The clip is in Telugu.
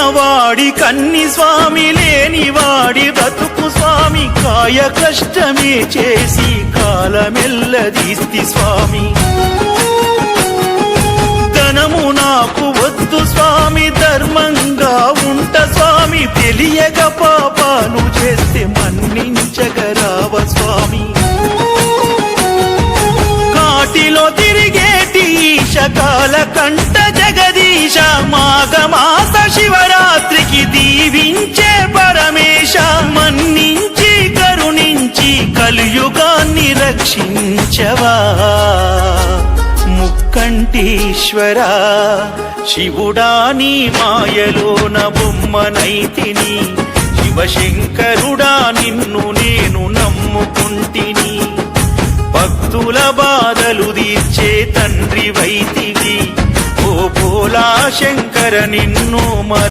ఉన్నవాడి కన్ని స్వామి, లేనివాడి బ్రతుకు స్వామి, కాయ కష్టమే చేసి కాలమెల్లదీస్తి స్వామి. ధనము నాకు వద్దు స్వామి, ధర్మంగా ఉంట స్వామి, తెలియక పాపాలు చేస్తే మన్నించగరావ స్వామి. కాటిలో తిరిగేటి ఈశకాల కంట జగదీశ, మాఘమాస శివరాత్రికి దీవించే పరమేశ, మన్నించి కరుణించి కలియుగాన్ని రక్షించవా. ముక్కంటీశ్వరా శివుడా, నీ మాయలోన బొమ్మనైతిని, శివశంకరుడా నిన్ను నేను నమ్ముకుంటిని. భక్తుల బాధలు తీర్చే తండ్రి వైతివి, ఓ భోలా శంకర నిన్ను